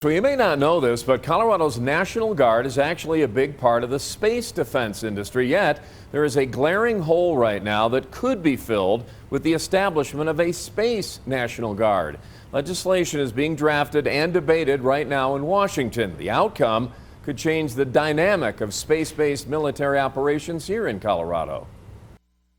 So you may not know this, but Colorado's National Guard is actually a big part of the space defense industry. Yet there is a glaring hole right now that could be filled with the establishment of a space National Guard. Legislation is being drafted and debated right now in Washington. The outcome could change the dynamic of space-based military operations here in Colorado.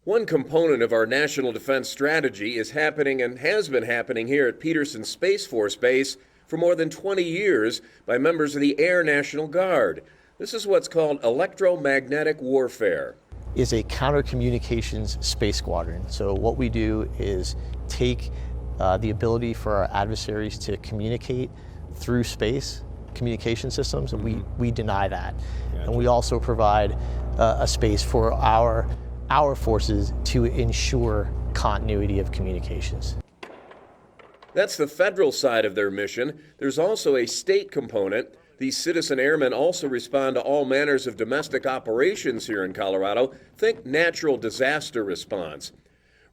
One component of our national defense strategy is happening and has been happening here at Peterson Space Force Base for more than 20 years by members of the Air National Guard. This is what's called electromagnetic warfare. Is a counter-communications space squadron. So what we do is take the ability for our adversaries to communicate through space communication systems, and we deny that. Gotcha. And we also provide a space for our forces to ensure continuity of communications. That's the federal side of their mission. There's also a state component. These citizen airmen also respond to all manners of domestic operations here in Colorado. Think natural disaster response.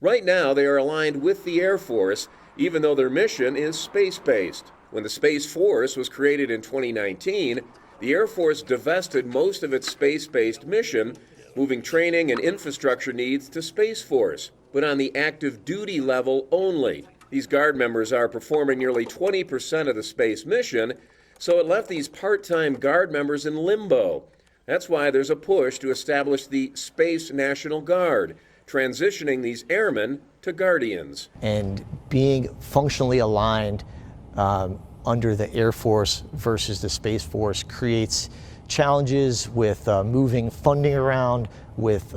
Right now, they are aligned with the Air Force, even though their mission is space-based. When the Space Force was created in 2019, the Air Force divested most of its space-based mission, moving training and infrastructure needs to Space Force, but on the active duty level only. These Guard members are performing nearly 20% of the space mission, so it left these part-time Guard members in limbo. That's why there's a push to establish the Space National Guard, transitioning these airmen to Guardians. And being functionally aligned under the Air Force versus the Space Force creates challenges with moving funding around, with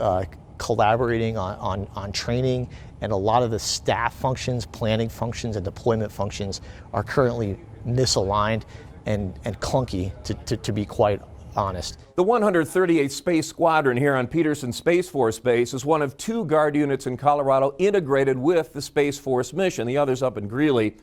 collaborating on training, and a lot of the staff functions, planning functions, and deployment functions are currently misaligned and clunky, to be quite honest. The 138th Space Squadron here on Peterson Space Force Base is one of 2 Guard units in Colorado integrated with the Space Force mission, the others up in Greeley.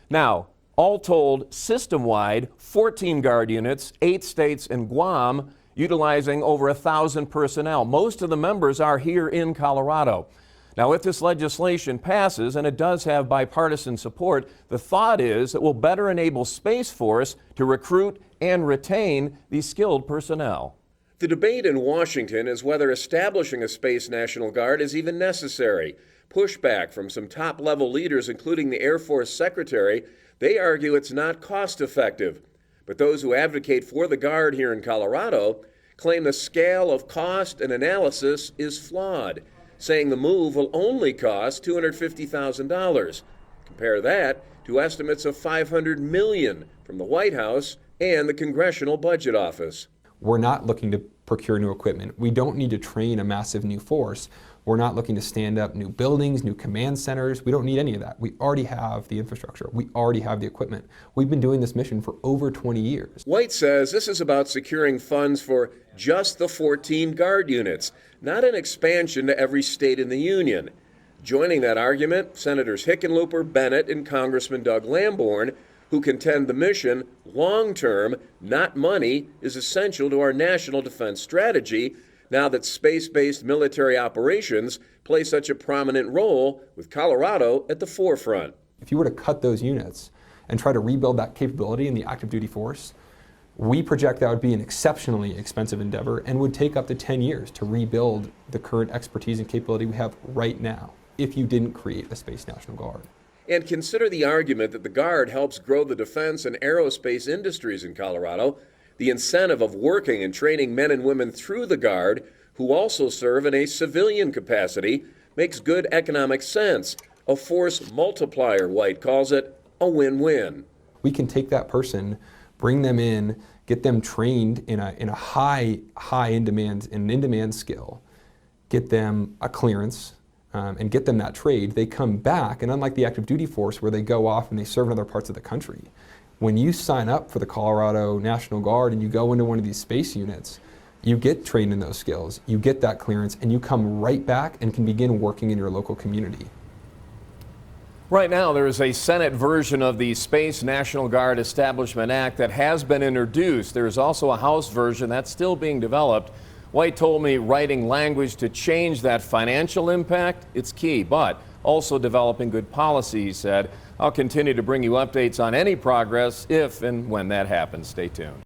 Now, all told, system-wide, 14 Guard units, 8 states and Guam, utilizing over 1,000 personnel. Most of the members are here in Colorado. Now, if this legislation passes, and it does have bipartisan support, the thought is it will better enable Space Force to recruit and retain these skilled personnel. The debate in Washington is whether establishing a Space National Guard is even necessary. Pushback from some top-level leaders, including the Air Force Secretary, they argue it's not cost-effective. But those who advocate for the Guard here in Colorado claim the scale of cost and analysis is flawed, saying the move will only cost $250,000. Compare that to estimates of $500 million from the White House and the Congressional Budget Office. We're not looking to procure new equipment. We don't need to train a massive new force. We're not looking to stand up new buildings, new command centers. We don't need any of that. We already have the infrastructure. We already have the equipment. We've been doing this mission for over 20 years. White says this is about securing funds for just the 14 Guard units, not an expansion to every state in the Union. Joining that argument, Senators Hickenlooper, Bennett, and Congressman Doug Lamborn, who contend the mission, long-term, not money, is essential to our national defense strategy, now that space-based military operations play such a prominent role, with Colorado at the forefront. If you were to cut those units and try to rebuild that capability in the active duty force, we project that would be an exceptionally expensive endeavor and would take up to 10 years to rebuild the current expertise and capability we have right now if you didn't create a Space National Guard. And consider the argument that the Guard helps grow the defense and aerospace industries in Colorado. The incentive of working and training men and women through the Guard, who also serve in a civilian capacity, makes good economic sense. A force multiplier, White calls it, a win-win. We can take that person, bring them in, get them trained in a high in-demand skill, get them a clearance, and get them that trade. They come back, and unlike the active duty force where they go off and they serve in other parts of the country, when you sign up for the Colorado National Guard and you go into one of these space units, you get trained in those skills, you get that clearance, and you come right back and can begin working in your local community. Right now, there is a Senate version of the Space National Guard Establishment Act that has been introduced. There is also a House version that's still being developed. White told me writing language to change that financial impact, it's key, but also developing good policy, he said. I'll continue to bring you updates on any progress if and when that happens. Stay tuned.